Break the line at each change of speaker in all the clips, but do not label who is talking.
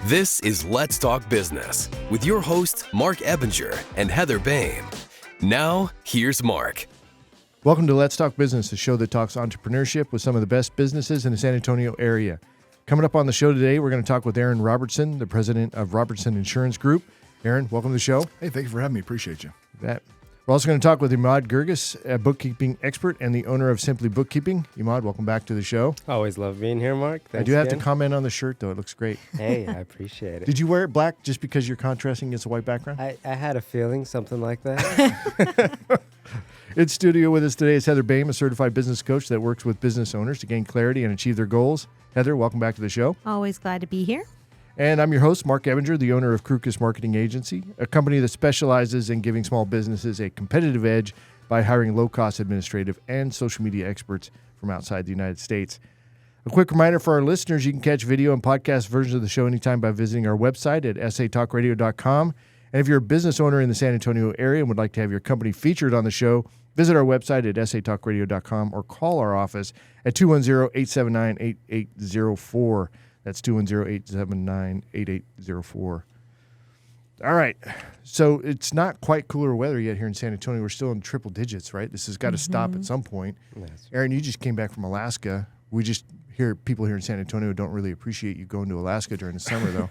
This is Let's Talk Business with your hosts, Marc Ebinger and Heather Boehme. Now, here's Marc.
Welcome to Let's Talk Business, a show that talks entrepreneurship with some of the best businesses in the San Antonio area. Coming up on the show today, we're going to talk with Aron Robertson, the president of Robertson Insurance Group. Aron, welcome to the show.
Hey, thank you for having me. Appreciate you.
We're also going to talk with Emad Guirguis, a bookkeeping expert and the owner of SimpliBookkeeping. Emad, welcome back to the show.
Always love being here, Marc. Thanks
I do have
again.
to comment on the shirt, though. It looks great.
Hey, I appreciate it.
Did you wear it black just because you're contrasting against a white background?
I had a feeling something like that.
In studio with us today is Heather Boehme, a certified business coach that works with business owners to gain clarity and achieve their goals. Heather, welcome back to the show.
Always glad to be here.
And I'm your host, Marc Ebinger, the owner of Crükus Marketing Agency, a company that specializes in giving small businesses a competitive edge by hiring low-cost administrative and social media experts from outside the United States. A quick reminder for our listeners, you can catch video and podcast versions of the show anytime by visiting our website at satalkradio.com. And if you're a business owner in the San Antonio area and would like to have your company featured on the show, visit our website at satalkradio.com or call our office at 210-879-8804. That's 210-879-8804. All right. So it's not quite cooler weather yet here in San Antonio. We're still in triple digits, right? This has got to stop at some point.
Yes.
Aron, you just came back from Alaska. We just hear people here in San Antonio don't really appreciate you going to Alaska during the summer, though.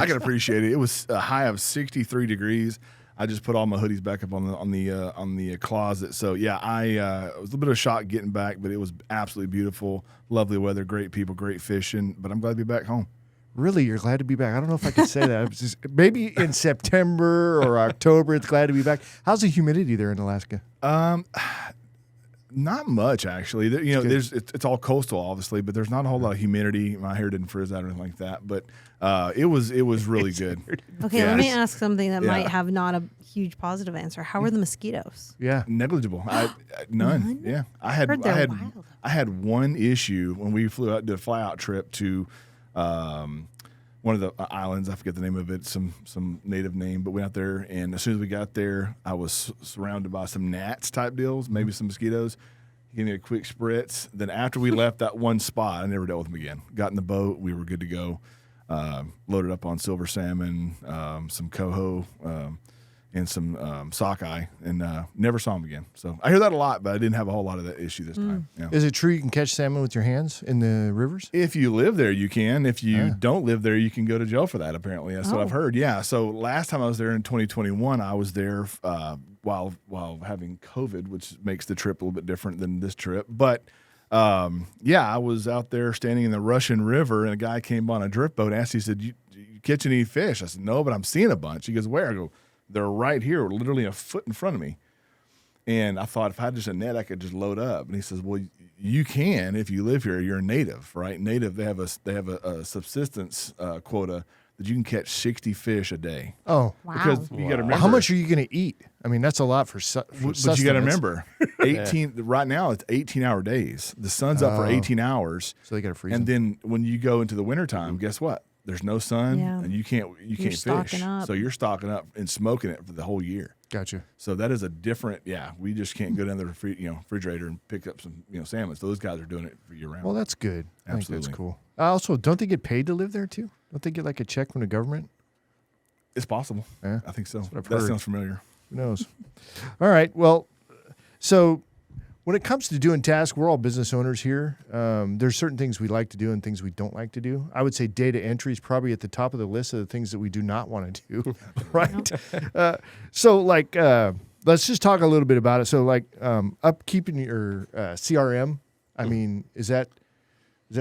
I can appreciate it. It was a high of 63 degrees. I just put all my hoodies back up on the closet. So yeah, it was a little bit of a shock getting back, but it was absolutely beautiful, lovely weather, great people, great fishing. But I'm glad to be back home.
Really, you're glad to be back? I don't know if I could say that. It was just, maybe in September or October, it's glad to be back. How's the humidity there in Alaska?
Not much actually. It's all coastal, obviously, but there's not a whole lot of humidity. My hair didn't frizz out or anything like that, but it was really good.
Okay,
Yeah.
let me ask something that
Yeah.
might have not a huge positive answer. How are the mosquitoes?
Yeah.
Negligible. None.
None?
Yeah, I
Heard they're wild.
had one issue when we did a fly out trip to one of the islands. I forget the name of it, some native name, but we went out there, and as soon as we got there, I was surrounded by some gnats type deals, maybe some mosquitoes. He gave me a quick spritz. Then after we left that one spot, I never dealt with them again. Got in the boat, we were good to go. Loaded up on silver salmon, some coho, and some sockeye, and never saw them again. So I hear that a lot, but I didn't have a whole lot of that issue this time. Yeah.
Is it true you can catch salmon with your hands in the rivers?
If you live there, you can. If you don't live there, you can go to jail for that, apparently. That's what I've heard. Yeah. So last time I was there in 2021, I was there while having COVID, which makes the trip a little bit different than this trip. But, I was out there standing in the Russian River, and a guy came on a drift boat and asked, he said, you catch any fish? I said, no, but I'm seeing a bunch. He goes, where? I go, they're right here, literally a foot in front of me. And I thought if I had just a net, I could just load up. And he says, well, you can if you live here. You're a native, right? Native, they have a subsistence quota that you can catch 60 fish a day.
Oh,
Wow.
Because you got to remember.
how much are you going to eat? I mean, that's a lot for
But you got to remember, 18. Right now it's 18-hour days. The sun's up for 18 hours.
So they got to freeze
And
them.
then when you go into the wintertime, guess what? There's no sun,
Yeah.
and you can't fish.
stocking up.
So you're stocking up and smoking it for the whole year.
Gotcha.
So that is a different. Yeah, we just can't go down to the refrigerator and pick up some salmon. So those guys are doing it for year round.
Well, that's good. I think that's
Absolutely.
cool. Also, don't they get paid to live there too? Don't they get like a check from the government?
It's possible.
Yeah.
I think so.
what I've
That
heard.
sounds familiar.
Who knows? All right. Well, so when it comes to doing tasks, we're all business owners here. There's certain things we like to do and things we don't like to do. I would say data entry is probably at the top of the list of the things that we do not want to do, right? Let's just talk a little bit about it. So, upkeeping your CRM. I mean, is that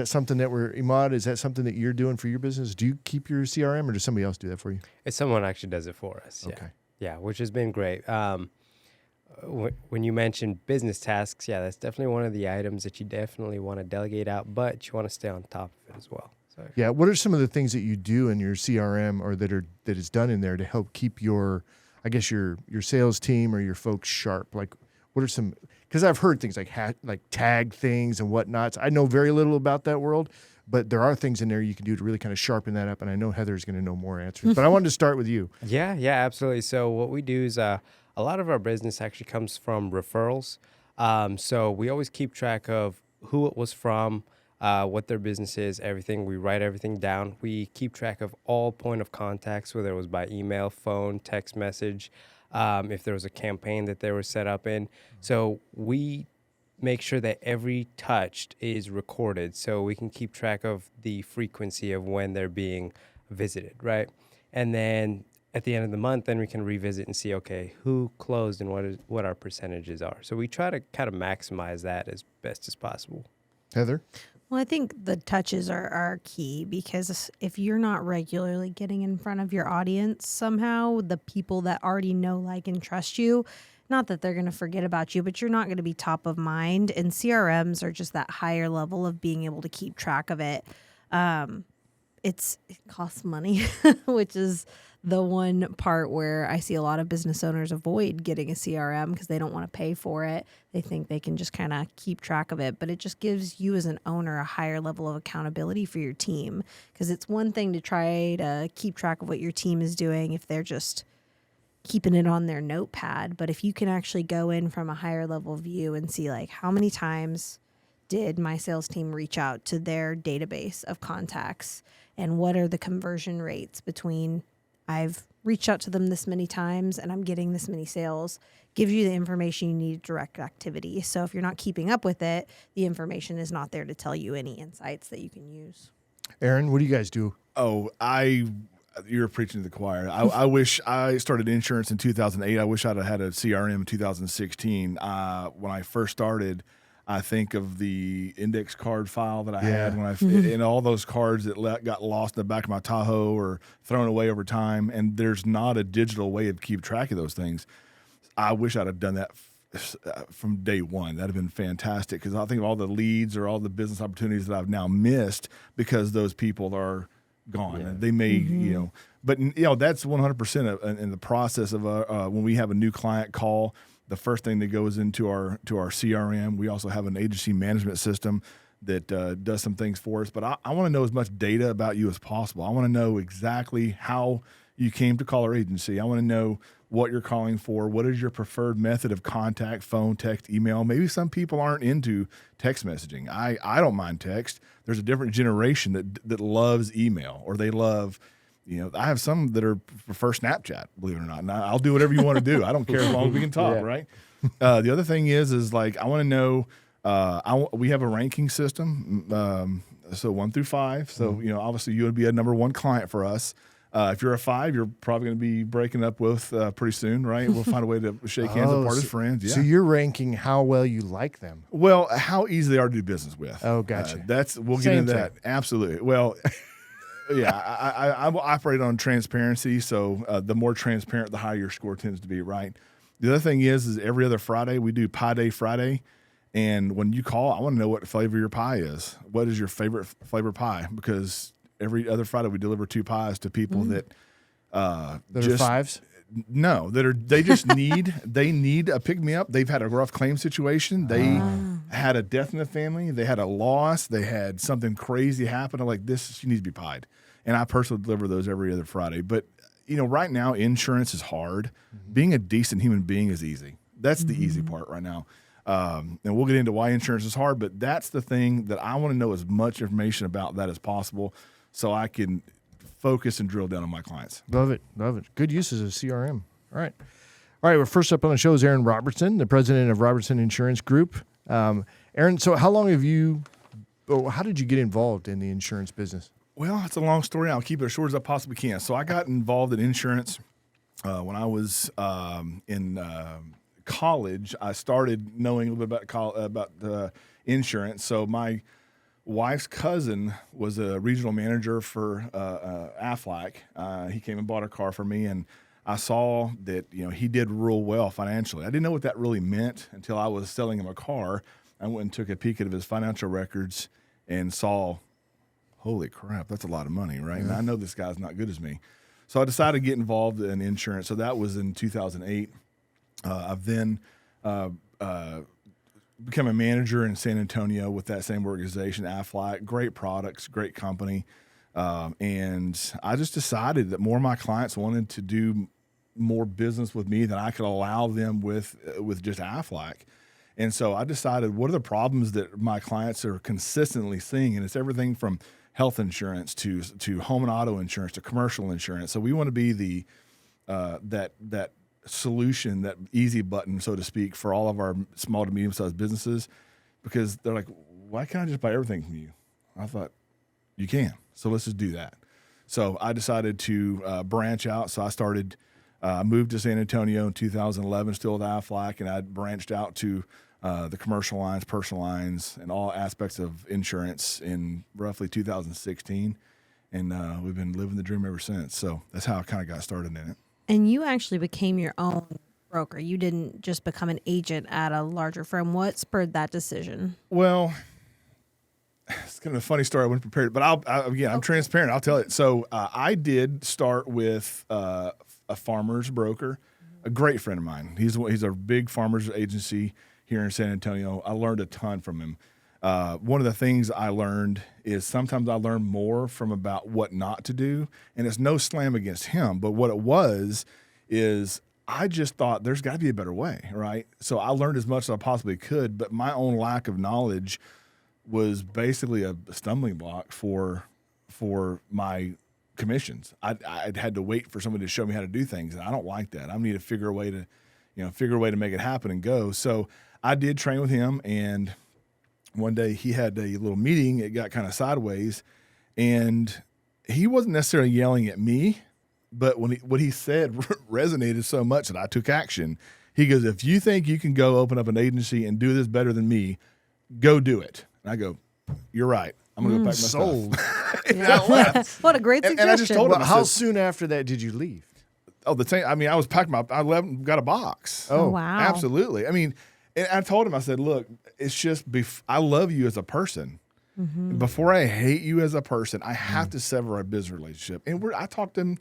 something that Emad? Is that something that you're doing for your business? Do you keep your CRM, or does somebody else do that for you?
If someone actually does it for us. Yeah.
Okay.
Yeah, which has been great. When you mentioned business tasks, yeah, that's definitely one of the items that you definitely want to delegate out, but you want to stay on top of it as well. So
Yeah. What are some of the things that you do in your CRM or that is done in there to help keep your sales team or your folks sharp? Like, what are some? Because I've heard things like tag things and whatnots. I know very little about that world, but there are things in there you can do to really kind of sharpen that up. And I know Heather's going to know more answers. But I wanted to start with you.
Yeah, absolutely. So what we do is a lot of our business actually comes from referrals. So we always keep track of who it was from, what their business is, everything. We write everything down. We keep track of all point of contacts, whether it was by email, phone, text message, if there was a campaign that they were set up in. So we make sure that every touched is recorded so we can keep track of the frequency of when they're being visited, right? And then at the end of the month, then we can revisit and see, okay, who closed and what our percentages are. So we try to kind of maximize that as best as possible.
Heather?
Well, I think the touches are key, because if you're not regularly getting in front of your audience somehow, the people that already know, like, and trust you, not that they're going to forget about you, but you're not going to be top of mind. And CRMs are just that higher level of being able to keep track of it. It costs money, which is the one part where I see a lot of business owners avoid getting a CRM because they don't want to pay for it. They think they can just kind of keep track of it, but it just gives you as an owner a higher level of accountability for your team, because it's one thing to try to keep track of what your team is doing if they're just keeping it on their notepad. But if you can actually go in from a higher level view and see, like, how many times did my sales team reach out to their database of contacts, and what are the conversion rates between I've reached out to them this many times and I'm getting this many sales, gives you the information you need to direct activity. So if you're not keeping up with it, the information is not there to tell you any insights that you can use.
Aaron, what do you guys do?
Oh, you're preaching to the choir. I wish I started insurance in 2008. I wish I'd have had a CRM in 2016. When I first started, I think of the index card file that I had when and all those cards that got lost in the back of my Tahoe or thrown away over time. And there's not a digital way to keep track of those things. I wish I'd have done that from day one. That'd have been fantastic, because I think of all the leads or all the business opportunities that I've now missed because those people are gone.
Yeah.
They may, but that's 100% in the process of when we have a new client call. The first thing that goes into our CRM, we also have an agency management system that does some things for us. But I want to know as much data about you as possible. I want to know exactly how you came to call our agency. I want to know what you're calling for. What is your preferred method of contact? Phone, text, email. Maybe some people aren't into text messaging. I don't mind text. There's a different generation that loves email, or they love. I have some that prefer Snapchat, believe it or not. And I'll do whatever you want to do. I don't care as long as we can talk, right? The other thing is like, I want to know, we have a ranking system, so 1 through 5. So, obviously you would be a number 1 client for us. If you're a 5, you're probably going to be breaking up with pretty soon, right? We'll find a way to shake hands and part as friends. Yeah.
So you're ranking how well you like them.
Well, how easy they are to do business with.
Oh, gotcha.
We'll get into that. Absolutely. Well, yeah, I operate on transparency, so the more transparent, the higher your score tends to be, right? The other thing is every other Friday we do Pie Day Friday, and when you call, I want to know what flavor your pie is. What is your favorite flavor pie? Because every other Friday we deliver 2 pies to people that
are 5s.
No, they just need a pick me up. They've had a rough claim situation. They had a death in the family. They had a loss. They had something crazy happen. Like this, she needs to be pied. And I personally deliver those every other Friday. But right now insurance is hard. Being a decent human being is easy. That's the easy part right now. And we'll get into why insurance is hard. But that's the thing that I want to know as much information about that as possible, so I can focus and drill down on my clients.
Love it. Good uses of CRM. All right. Well, first up on the show is Aron Robertson, the president of Robertson Insurance Group. Aron, so how did you get involved in the insurance business?
Well, it's a long story. I'll keep it as short as I possibly can. So I got involved in insurance when I was in college. I started knowing a little bit about insurance. So my wife's cousin was a regional manager for Aflac. He came and bought a car for me, and I saw that he did real well financially. I didn't know what that really meant until I was selling him a car. I went and took a peek at his financial records and saw, holy crap, that's a lot of money, right? Yeah. And I know this guy's not good as me. So I decided to get involved in insurance. So that was in 2008. I've then become a manager in San Antonio with that same organization, Aflac. Great products, great company. And I just decided that more of my clients wanted to do more business with me than I could allow them with just Aflac. And so I decided, what are the problems that my clients are consistently seeing? And it's everything from health insurance to home and auto insurance to commercial insurance. So we want to be the that solution, that easy button, so to speak, for all of our small to medium-sized businesses, because they're like, why can't I just buy everything from you? I thought, you can. So let's just do that. So I decided to branch out. So I started, moved to San Antonio in 2011, still with Aflac, and I branched out to the commercial lines, personal lines, and all aspects of insurance in roughly 2016. And we've been living the dream ever since. So that's how I kind of got started in it.
And you actually became your own broker. You didn't just become an agent at a larger firm. What spurred that decision?
Well, it's kind of a funny story. I wasn't prepared, but I'm transparent. I'll tell it. So I did start with a farmer's broker, a great friend of mine. He's a big farmer's agency here in San Antonio. I learned a ton from him. One of the things I learned is sometimes I learn more from about what not to do, and it's no slam against him, but what it was is I just thought there's got to be a better way, right? So I learned as much as I possibly could, but my own lack of knowledge was basically a stumbling block for my commissions. I'd had to wait for somebody to show me how to do things, and I don't like that. I need to figure a way to make it happen and go. So I did train with him, and one day he had a little meeting. It got kind of sideways, and he wasn't necessarily yelling at me, but what he said resonated so much that I took action. He goes, if you think you can go open up an agency and do this better than me, go do it. And I go, you're right. I'm going to go pack my
sold.
stuff.
Yeah. What a great suggestion.
And I just told him,
Well, how soon after that did you leave?
oh, the thing, I mean, I was packing I left, got a box.
Oh, wow.
Absolutely. I mean, and I told him, I said, look, it's just, I love you as a person.
Mm-hmm.
Before I hate you as a person, I have to sever our business relationship. And I talked to him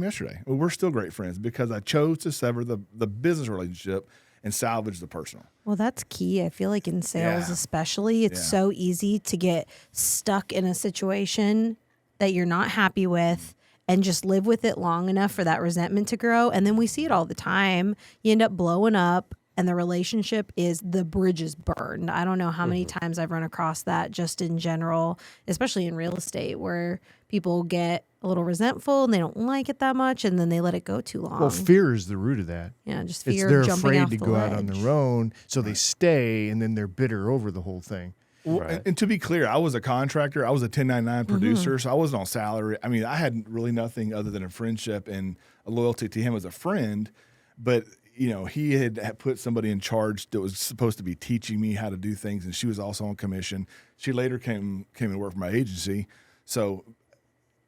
yesterday. Well, we're still great friends because I chose to sever the business relationship and salvage the personal.
Well, that's key. I feel like in sales, especially, it's so easy to get stuck in a situation that you're not happy with and just live with it long enough for that resentment to grow. And then we see it all the time. You end up blowing up and the relationship is the bridge is burned. I don't know how many times I've run across that just in general, especially in real estate, where people get a little resentful and they don't like it that much, and then they let it go too long.
Well, fear is the root of that.
Yeah, just fear
They're
of jumping
afraid
off
to
the
go out
ledge.
on their own, so they stay, and then they're bitter over the whole thing.
Well,
Right.
and to be clear, I was a contractor. I was a 1099 producer, so I wasn't on salary. I mean, I had really nothing other than a friendship and a loyalty to him as a friend. But, you know, he had put somebody in charge that was supposed to be teaching me how to do things, and she was also on commission. She later came and worked for my agency. So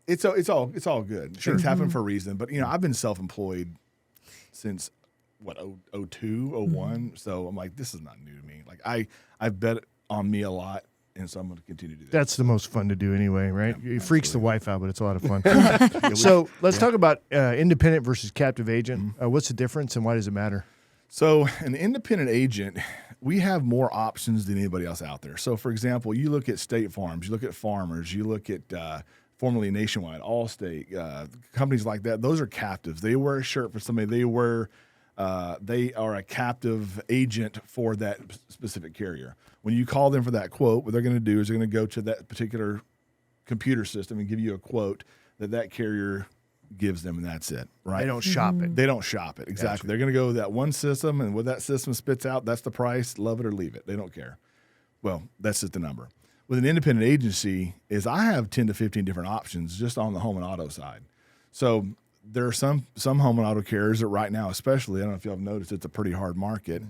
it's all good. Things happen for a reason. But, you know, I've been self-employed since, 02, 01. So I'm like, this is not new to me. Like, I've bet on me a lot, and so I'm going to continue to do that.
That's the most fun to do anyway, right? It freaks the wife out, but it's a lot of fun. So let's talk about independent versus captive agent. What's the difference, and why does it matter?
So an independent agent, we have more options than anybody else out there. So, for example, you look at State Farms, you look at Farmers, you look at formerly Nationwide, Allstate, companies like that. Those are captives. They wear a shirt for somebody. They are a captive agent for that specific carrier. When you call them for that quote, what they're going to do is they're going to go to that particular computer system and give you a quote that carrier gives them, and that's it, right?
They don't shop it.
They don't shop it. Exactly.
Gotcha.
They're going to go to that one system, and what that system spits out, that's the price. Love it or leave it. They don't care. Well, that's just the number. With an independent agency is I have 10 to 15 different options just on the home and auto side. So there are some home and auto carriers that right now, especially, I don't know if y'all have noticed, it's a pretty hard market.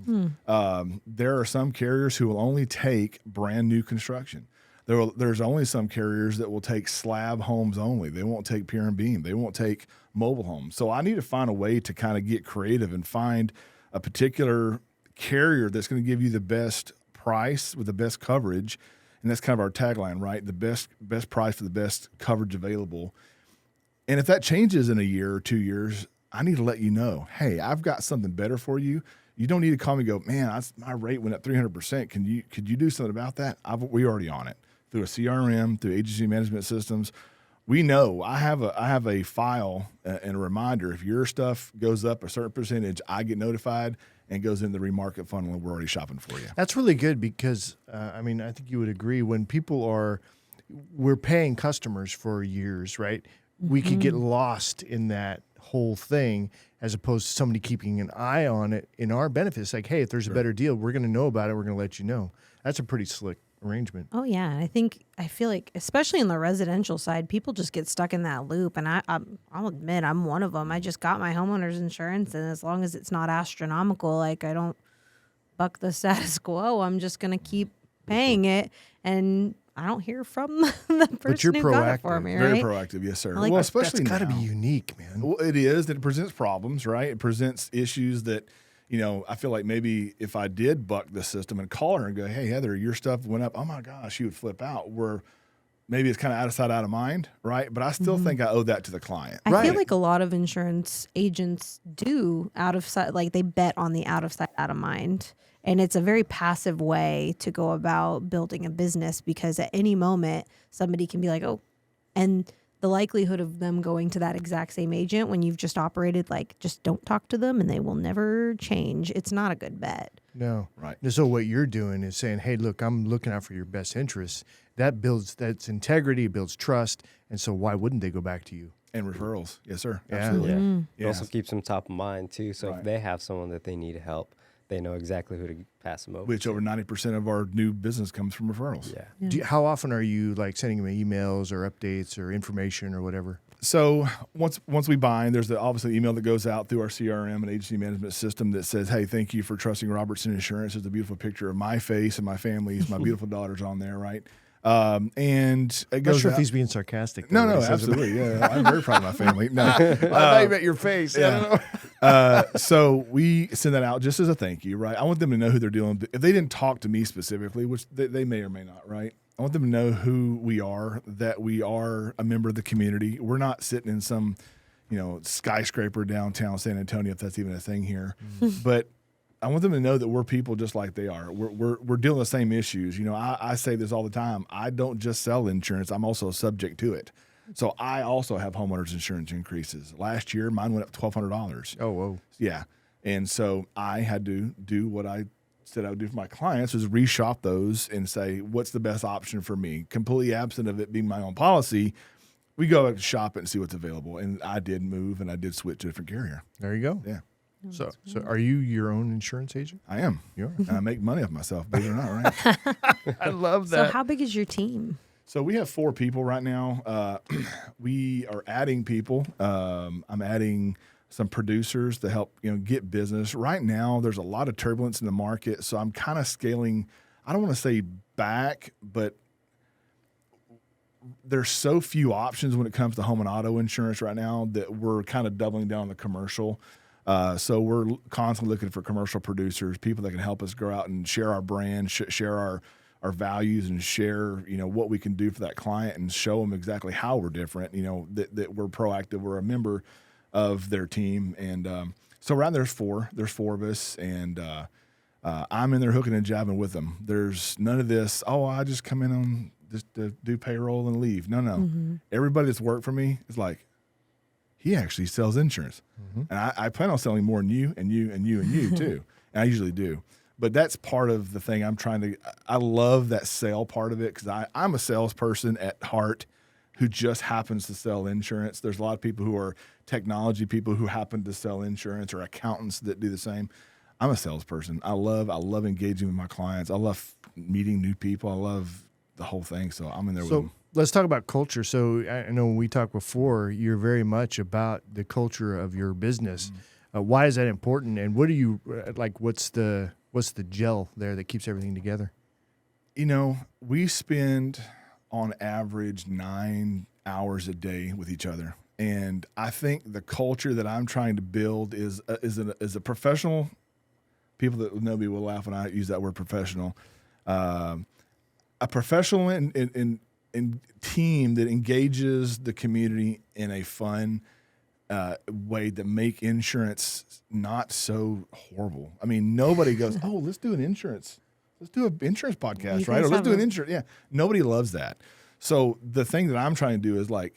There are some carriers who will only take brand new construction. There's only some carriers that will take slab homes only. They won't take pier and beam. They won't take mobile homes. So I need to find a way to kind of get creative and find a particular carrier that's going to give you the best price with the best coverage. And that's kind of our tagline, right? The best price for the best coverage available. And if that changes in a year or 2 years, I need to let you know, hey, I've got something better for you. You don't need to call me and go, man, my rate went up 300%. Could you do something about that? We're already on it through a CRM, through agency management systems. We know I have a file and a reminder. If your stuff goes up a certain percentage, I get notified, and goes in the remarket funnel, and we're already shopping for you.
That's really good because, I think you would agree when we're paying customers for years, right? We could get lost in that whole thing as opposed to somebody keeping an eye on it in our benefit. It's like, hey, if there's a better deal, we're going to know about it. We're going to let you know. That's a pretty slick arrangement.
Oh yeah, I feel like especially in the residential side, people just get stuck in that loop, and I'll admit I'm one of them. I just got my homeowner's insurance, and as long as it's not astronomical, like I don't buck the status quo, I'm just gonna keep paying it, and I don't hear from the person who got it for me.
Very
Right?
proactive, yes, sir.
Like,
well, especially
that's got to be
now.
unique, man.
Well, it is. It presents problems, right? It presents issues that, I feel like maybe if I did buck the system and call her and go, hey, Heather, your stuff went up. Oh, my gosh, she would flip out. Where maybe it's kind of out of sight, out of mind, right? But I still think I owe that to the client.
I feel like a lot of insurance agents do out of sight, like they bet on the out of sight, out of mind. And it's a very passive way to go about building a business because at any moment somebody can be like, oh, and the likelihood of them going to that exact same agent when you've just operated, like, just don't talk to them and they will never change. It's not a good bet.
No.
Right.
So what you're doing is saying, hey, look, I'm looking out for your best interests. That's integrity, it builds trust. And so why wouldn't they go back to you?
And referrals. Yes, sir.
Yeah.
Absolutely.
Yeah. It
Yeah.
also keeps them top of mind too. So
Right.
if they have someone that they need help, they know exactly who to pass them over.
Which over 90% of our new business comes from referrals.
Yeah.
How often are you like sending them emails or updates or information or whatever?
So once we bind, there's obviously email that goes out through our CRM and agency management system that says, hey, thank you for trusting Robertson Insurance. There's a beautiful picture of my face and my family's, my beautiful daughter's on there, right? And it
I'm
goes
not sure
out.
if he's being sarcastic.
No,
though,
no,
when he says it.
absolutely. Yeah, I'm very proud of my family. No,
I thought you meant your face. I don't know.
so we send that out just as a thank you, right? I want them to know who they're dealing with. If they didn't talk to me specifically, which they may or may not, right? I want them to know who we are, that we are a member of the community. We're not sitting in some, skyscraper downtown San Antonio, if that's even a thing here. But I want them to know that we're people just like they are. We're dealing with the same issues. I say this all the time. I don't just sell insurance. I'm also subject to it. So I also have homeowners insurance increases. Last year, mine went up $1,200.
Oh, whoa.
Yeah. And so I had to do what I said I would do for my clients, was reshop those and say, what's the best option for me? Completely absent of it being my own policy, we go out to shop it and see what's available. And I did move and I did switch to a different carrier.
There you go.
Yeah.
So are you your own insurance agent?
I am.
You are.
And I make money off myself, believe it or not, right?
I love
So how big is your team?
So we have 4 people right now. We are adding people. I'm adding some producers to help get business. Right now, there's a lot of turbulence in the market, so I'm kind of scaling. I don't want to say back, but there's so few options when it comes to home and auto insurance right now that we're kind of doubling down on the commercial. So we're constantly looking for commercial producers, people that can help us grow out and share our brand, share our values, and share what we can do for that client, and show them exactly how we're different. That we're proactive. We're a member of their team, and so around there's 4 of us, and I'm in there hooking and jabbing with them. There's none of this. Oh, I just come in on just to do payroll and leave. No. Everybody that's worked for me is like, he actually sells insurance. And I plan on selling more than you and you and you and you too. And I usually do. But that's part of the thing I love that sale part of it, because I'm a salesperson at heart who just happens to sell insurance. There's a lot of people who are technology people who happen to sell insurance, or accountants that do the same. I'm a salesperson. I love engaging with my clients. I love meeting new people. I love the whole thing. So I'm in there with them.
Let's talk about culture. So I know when we talked before, you're very much about the culture of your business. Why is that important? And what do you like? What's the gel there that keeps everything together?
We spend on average 9 hours a day with each other, and I think the culture that I'm trying to build is a professional. People that know me will laugh when I use that word professional. A professional in team that engages the community in a fun way to make insurance not so horrible. I mean, nobody goes, oh, let's do an insurance podcast, right? Or let's do an insurance. Yeah. Nobody loves that. So the thing that I'm trying to do is, like,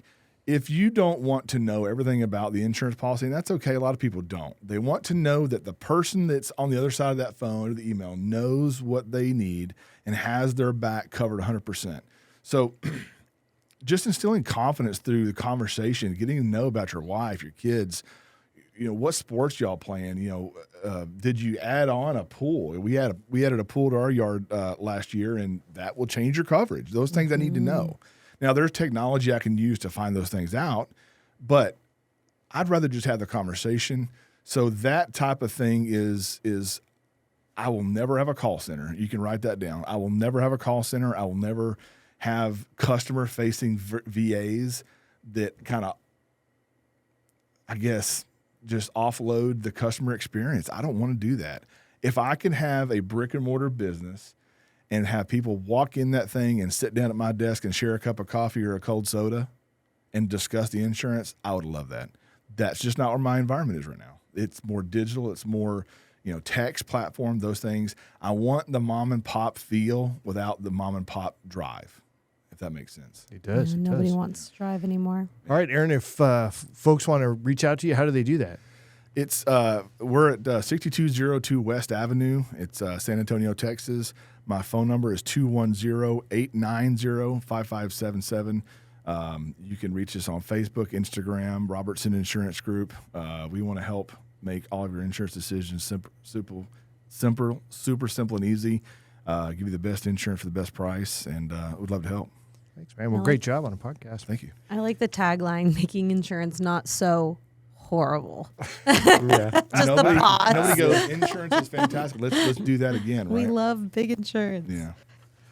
if you don't want to know everything about the insurance policy, and that's okay, a lot of people don't. They want to know that the person that's on the other side of that phone or the email knows what they need and has their back covered 100%. So just instilling confidence through the conversation, getting to know about your wife, your kids, what sports y'all playing, did you add on a pool? We added a pool to our yard last year, and that will change your coverage. Those things I need to know. Now, there's technology I can use to find those things out, but I'd rather just have the conversation. So that type of thing is I will never have a call center. You can write that down. I will never have a call center. I will never have customer-facing VAs that kind of, I guess, just offload the customer experience. I don't want to do that. If I can have a brick-and-mortar business and have people walk in that thing and sit down at my desk and share a cup of coffee or a cold soda and discuss the insurance, I would love that. That's just not where my environment is right now. It's more digital. It's more, text platform, those things. I want the mom and pop feel without the mom and pop drive, if that makes sense.
It does.
Nobody wants to drive anymore.
All right, Aron, if folks want to reach out to you, how do they do that?
It's we're at 6202 West Avenue. It's San Antonio, Texas. My phone number is 210-890-5577. You can reach us on Facebook, Instagram, Robertson Insurance Group. We want to help make all of your insurance decisions super simple and easy. Give you the best insurance for the best price, and we'd love to help.
Thanks, man. Well, great job on the podcast.
Thank you.
I like the tagline, making insurance not so horrible.
Yeah.
Just the pause.
Nobody goes, insurance is fantastic. Let's do that again, right?
We love big insurance.
Yeah.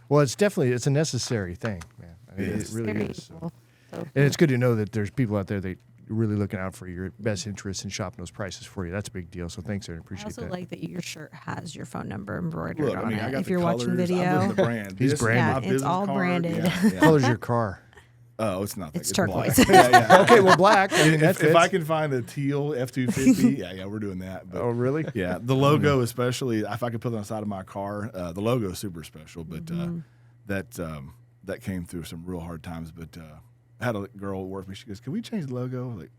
Well, it's a necessary thing, man. I mean, it really
Very
is.
cool. So
And it's good to know that there's people out there that are really looking out for your best interests and shopping those prices for you. That's a big deal. So thanks, Aron.
I
Appreciate
also
that.
like that your shirt has your phone number embroidered
Look,
on
I
it.
got
If
the
you're
colors.
watching
I'm
video,
living the brand.
He's
This is
branded.
my
Yeah, it's
business
all
card.
branded.
Yeah.
Color's your car.
Oh, it's not.
It's
black.
turquoise.
Yeah.
Okay, well, black. I mean, that
If I
fits.
can find a teal F-250, yeah, we're doing that. But
Oh, really?
yeah, the logo especially, if I could put it on the side of my car, the logo is super special. But that came through some real hard times. But I had a girl work with me. She goes, "Can we change the logo?" Like,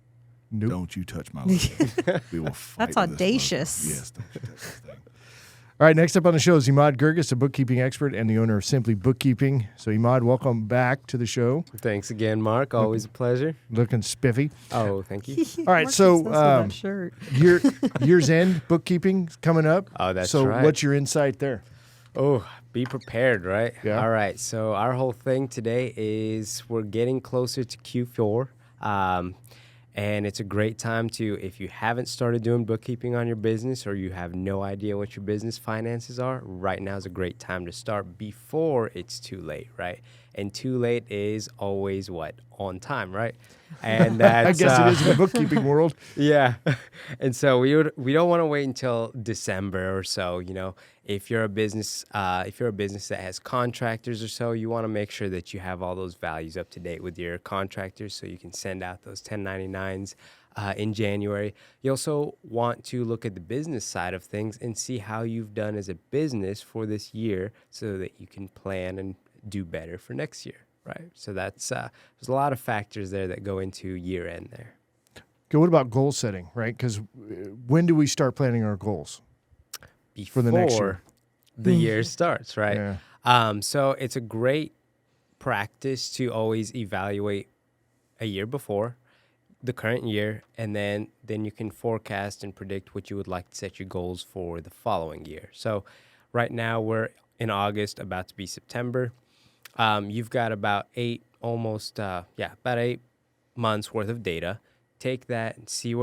Nope.
don't you touch my logo. We will fight.
That's
with this
audacious.
logo. Yes, don't you touch this thing.
All right, next up on the show is Emad Guirguis, a bookkeeping expert and the owner of Simply Bookkeeping. So, Emad, welcome back to the show.
Thanks again, Marc. Always a pleasure.
Looking spiffy.
Oh, thank you.
All right,
Mark
so
gets this with that shirt.
year's end bookkeeping coming up.
Oh, that's
so
right.
what's your insight there?
Oh, be prepared, right?
Yeah.
All right. So our whole thing today is we're getting closer to Q4. And it's a great time to, if you haven't started doing bookkeeping on your business or you have no idea what your business finances are, right now is a great time to start before it's too late, right? And too late is always what? On time, right? And that's,
I guess it is in the bookkeeping world.
Yeah. And so we don't want to wait until December or so, if you're a business that has contractors or so, you want to make sure that you have all those values up to date with your contractors so you can send out those 1099s in January. You also want to look at the business side of things and see how you've done as a business for this year so that you can plan and do better for next year, right? So that's there's a lot of factors there that go into year end there.
Okay, what about goal setting, right? Because when do we start planning our goals? For the next year.
The year starts, right?
Yeah.
So it's a great practice to always evaluate a year before the current year, and then you can forecast and predict what you would like to set your goals for the following year. So right now we're in August, about to be September. You've got about 8 months worth of data. Take that and see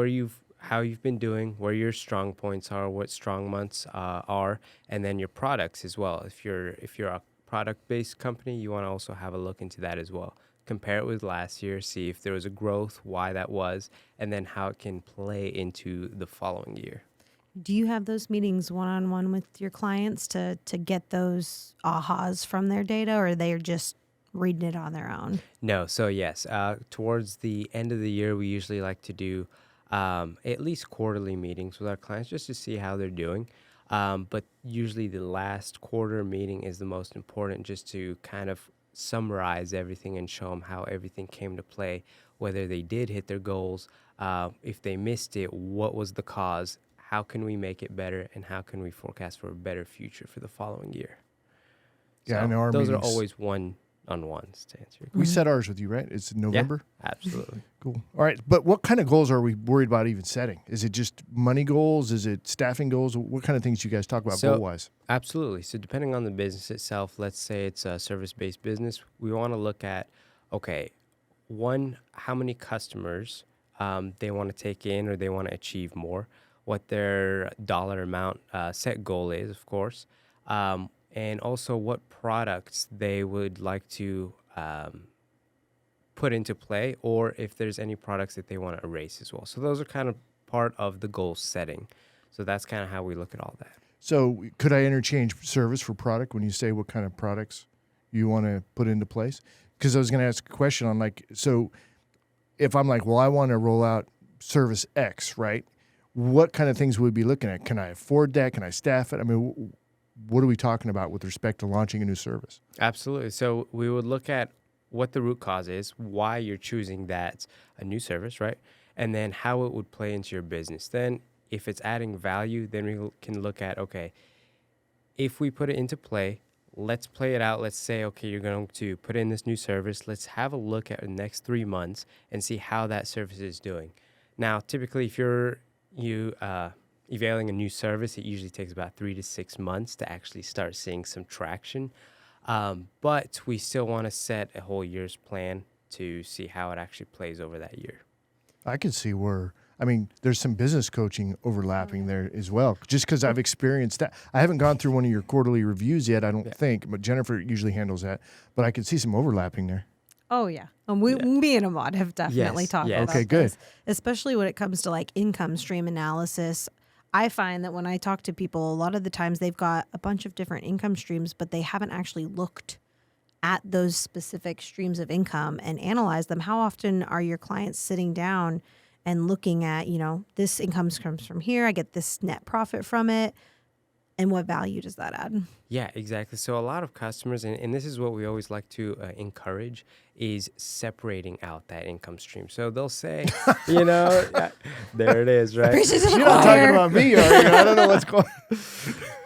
how you've been doing, where your strong points are, what strong months are, and then your products as well. If you're a product-based company, you want to also have a look into that as well. Compare it with last year, see if there was a growth, why that was, and then how it can play into the following year.
Do you have those meetings one-on-one with your clients to get those ahas from their data, or they're just reading it on their own?
No. So yes, towards the end of the year, we usually like to do at least quarterly meetings with our clients just to see how they're doing. But usually the last quarter meeting is the most important, just to kind of summarize everything and show them how everything came to play whether they did hit their goals, if they missed it, what was the cause, how can we make it better, and how can we forecast for a better future for the following year.
Yeah,
So
I know our
those are
meetings-
always one-on-ones to answer your
We
question.
set ours with you, right? It's in November?
Yeah, absolutely.
Cool. All right. But what kind of goals are we worried about even setting? Is it just money goals? Is it staffing goals? What kind of things do you guys talk about
So-
goal-wise?
Absolutely. So depending on the business itself, let's say it's a service-based business, we want to look at, okay, one, how many customers they want to take in or they want to achieve more, what their dollar amount set goal is, of course, and also what products they would like to put into play, or if there's any products that they want to erase as well. So those are kind of part of the goal setting. So that's kind of how we look at all that.
So could I interchange service for product when you say what kind of products you want to put into place? Because I was going to ask a question on so if I'm like, well, I want to roll out service X, right? What kind of things would we be looking at? Can I afford that? Can I staff it? I mean, what are we talking about with respect to launching a new service?
Absolutely. So we would look at what the root cause is, why you're choosing that a new service, right? And then how it would play into your business. Then if it's adding value, then we can look at, okay, if we put it into play, let's play it out. Let's say, okay, you're going to put in this new service. Let's have a look at the next 3 months and see how that service is doing. Now, typically, if you're evaluating a new service, it usually takes about 3 to 6 months to actually start seeing some traction. But we still want to set a whole year's plan to see how it actually plays over that year.
I can see where, I mean, there's some business coaching overlapping there as well, just because I've experienced that. I haven't gone through one of your quarterly reviews yet, I don't think, but Jennifer usually handles that. But I could see some overlapping there.
Oh yeah, me and Emad have definitely
Yes,
talked
yes.
about
Okay, good.
this, especially when it comes to like income stream analysis. I find that when I talk to people, a lot of the times they've got a bunch of different income streams, but they haven't actually looked at those specific streams of income and analyzed them. How often are your clients sitting down and looking at, this income comes from here, I get this net profit from it, and what value does that add?
Yeah, exactly. So a lot of customers, and this is what we always like to encourage, is separating out that income stream. So they'll say, there it is, right?
Preach it to the
You're not talking
choir.
about me, are you? I don't know what's going on.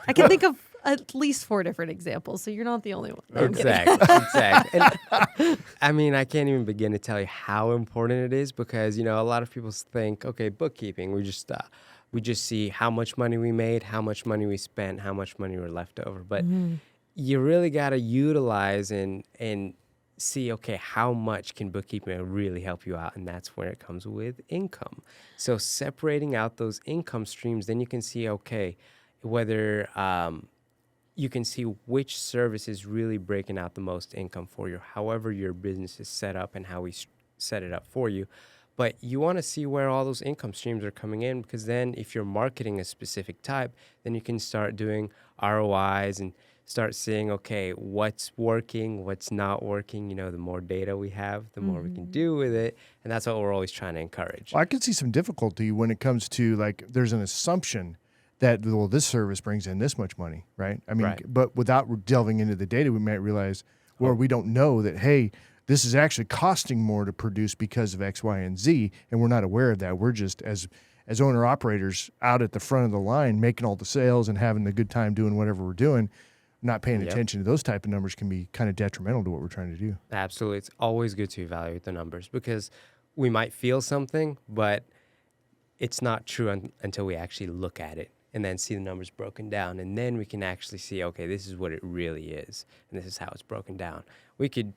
I can think of at least 4 different examples, so you're not the only one. No, I'm kidding.
Exactly. And, I mean, I can't even begin to tell you how important it is because, a lot of people think, okay, bookkeeping, we just see how much money we made, how much money we spent, how much money were left over. But you really got to utilize and see, okay, how much can bookkeeping really help you out? And that's where it comes with income. So separating out those income streams, then you can see, okay, whether you can see which service is really breaking out the most income for you, however your business is set up and how we set it up for you. But you want to see where all those income streams are coming in, because then if you're marketing a specific type, then you can start doing ROIs and start seeing, okay, what's working, what's not working. The more data we have, the more we can do with it. And that's what we're always trying to encourage.
Well, I can see some difficulty when it comes to there's an assumption that, well, this service brings in this much money, right? I mean,
Right.
But without delving into the data, we might realize, or we don't know that, hey, this is actually costing more to produce because of X, Y, and Z, and we're not aware of that. We're just, as owner-operators, out at the front of the line, making all the sales and having a good time doing whatever we're doing, not paying attention to those type of numbers can be kind of detrimental to what we're trying to do.
Absolutely. It's always good to evaluate the numbers because we might feel something, but it's not true until we actually look at it and then see the numbers broken down. And then we can actually see, okay, this is what it really is. And this is how it's broken down. We could,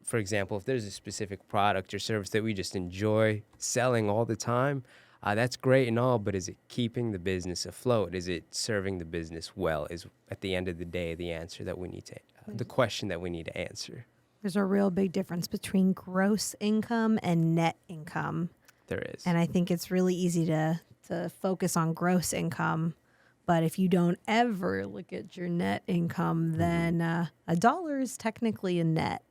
for example, if there's a specific product or service that we just enjoy selling all the time, that's great and all, but is it keeping the business afloat? Is it serving the business well? Is at the end of the day the answer that we need to, the question that we need to answer.
There's a real big difference between gross income and net income.
There is.
And I think it's really easy to focus on gross income. But if you don't ever look at your net income, then a dollar is technically a net.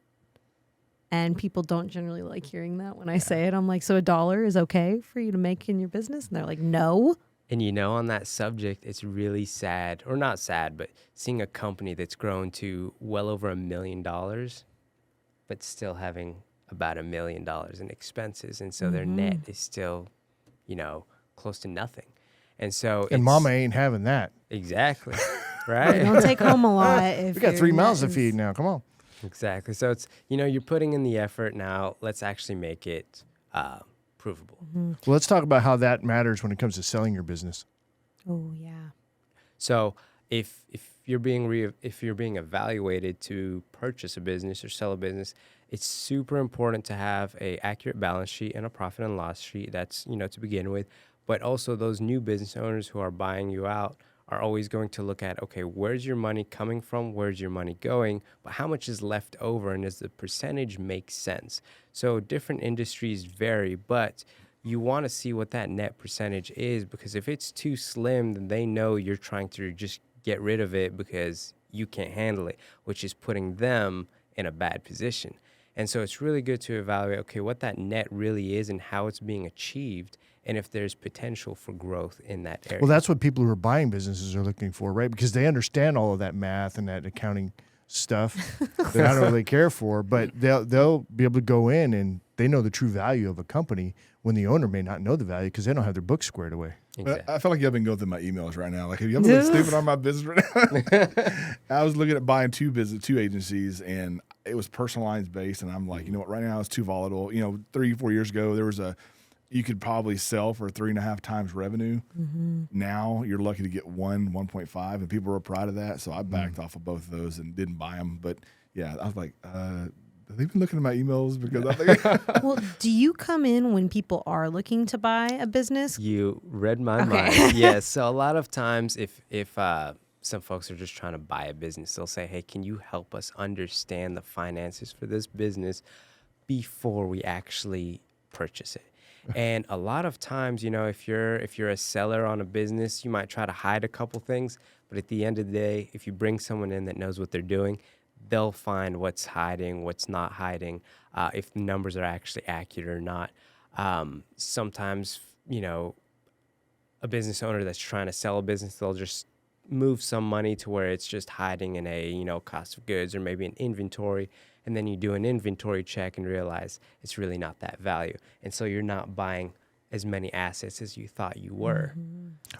And people don't generally like hearing that when I say it. I'm like, so $1 is okay for you to make in your business? And they're like, no.
And on that subject, it's really sad, or not sad, but seeing a company that's grown to well over $1 million, but still having about $1 million in expenses. And so their net is still, close to nothing. And so
And mama ain't having that.
Exactly. Right.
Don't take home a lot. If
We got
your
3 mouths to
net
feed
is-
now. Come on.
Exactly. So it's, you're putting in the effort now. Let's actually make it provable.
Well, let's talk about how that matters when it comes to selling your business.
Oh yeah.
So if you're being evaluated to purchase a business or sell a business, it's super important to have a accurate balance sheet and a profit and loss sheet. That's, to begin with. But also those new business owners who are buying you out are always going to look at, okay, where's your money coming from? Where's your money going? But how much is left over? And does the percentage make sense? So different industries vary, but you want to see what that net percentage is, because if it's too slim, then they know you're trying to just get rid of it because you can't handle it, which is putting them in a bad position. And so it's really good to evaluate, okay, what that net really is and how it's being achieved, and if there's potential for growth in that area.
Well, that's what people who are buying businesses are looking for, right? Because they understand all of that math and that accounting stuff that I don't really care for, but they'll be able to go in and they know the true value of a company when the owner may not know the value because they don't have their books squared away.
Exactly.
I feel like you've been going through my emails right now. Like, have you ever been stupid on my business right now? I was looking at buying two agencies, and it was personal lines based. And I'm like, you know what? Right now it's too volatile. 3-4 years ago, there was you could probably sell for 3.5 times revenue. Now you're lucky to get 1.5, and people were proud of that. So I backed off of both of those and didn't buy them. But yeah, I was like, they've been looking at my emails because I think.
Well, do you come in when people are looking to buy a business?
You read my mind. Yes. So a lot of times if some folks are just trying to buy a business, they'll say, hey, can you help us understand the finances for this business before we actually purchase it? And a lot of times, if you're a seller on a business, you might try to hide a couple things, but at the end of the day, if you bring someone in that knows what they're doing, they'll find what's hiding, what's not hiding, if the numbers are actually accurate or not. Sometimes, a business owner that's trying to sell a business, they'll just move some money to where it's just hiding in a, cost of goods or maybe an inventory. And then you do an inventory check and realize it's really not that value. And so you're not buying as many assets as you thought you were.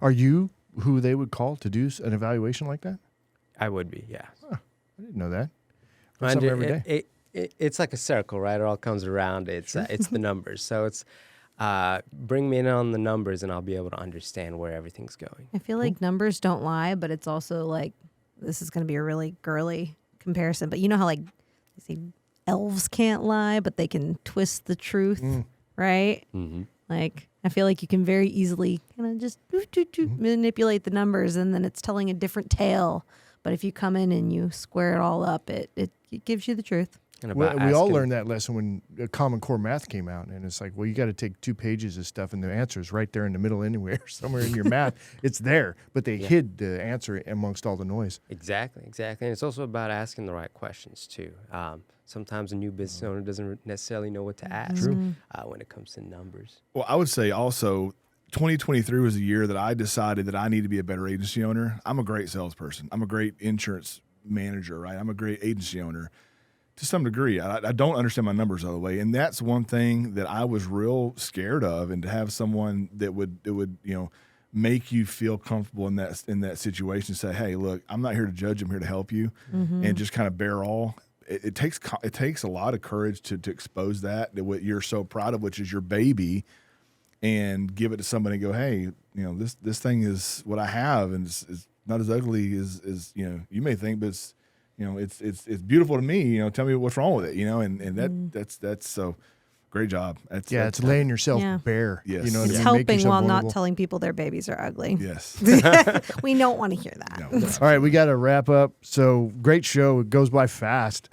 Are you who they would call to do an evaluation like that?
I would be, yeah.
Huh, I didn't know that. Learn something every day.
It's like a circle, right? It all comes around. It's the numbers. So it's bring me in on the numbers and I'll be able to understand where everything's going.
I feel like numbers don't lie, but it's also like, this is going to be a really girly comparison. But you know how like they say elves can't lie, but they can twist the truth, right?
Mm-hmm.
Like, I feel like you can very easily kind of just manipulate the numbers and then it's telling a different tale. But if you come in and you square it all up, it gives you the truth.
And
We
about
all
asking-
learned that lesson when Common Core Math came out, and it's like, well, you got to take 2 pages of stuff, and the answer is right there in the middle anywhere, somewhere in your math. It's there, but they hid the answer amongst all the noise.
Exactly. And it's also about asking the right questions too. Sometimes a new business owner doesn't necessarily know what to ask when it comes to numbers.
Well, I would say also 2023 was a year that I decided that I need to be a better agency owner. I'm a great salesperson. I'm a great insurance manager, right? I'm a great agency owner to some degree. I don't understand my numbers all the way. And that's one thing that I was real scared of, and to have someone that would make you feel comfortable in that situation, say, hey, look, I'm not here to judge, I'm here to help you, and just kind of bear all. It takes a lot of courage to expose that what you're so proud of, which is your baby, and give it to somebody and go, hey, this thing is what I have, and it's not as ugly as you may think, but it's beautiful to me. Tell me what's wrong with it. And that's so great job.
It's laying yourself bare.
Yes.
You know what I
It's
mean? Make
helping
yourself
while
vulnerable.
not telling people their babies are ugly.
Yes.
We don't want to hear that.
No.
All right, we got to wrap up. So great show. It goes by fast.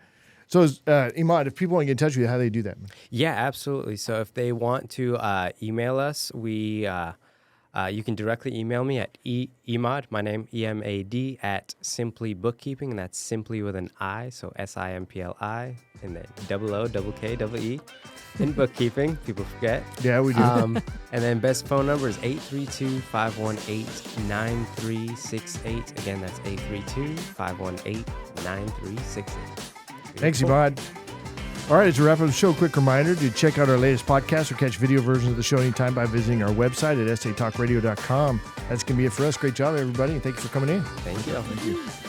So, Emad, if people want to get in touch with you, how do they do that?
Yeah, absolutely. So if they want to email us, you can directly email me at Emad, my name, EMAD, at SimpliBookkeeping, and that's simply with an I, so SIMPLI, and then OOKKEE, in bookkeeping. People forget.
Yeah, we do.
And then best phone number is 832-518-9368. Again, that's 832-518-9368.
Thanks, Emad. All right, as we wrap up the show, a quick reminder to check out our latest podcast or catch video versions of the show anytime by visiting our website at satalkradio.com. That's going to be it for us. Great job, everybody, and thank you for coming in.
Thank you.
Thank you.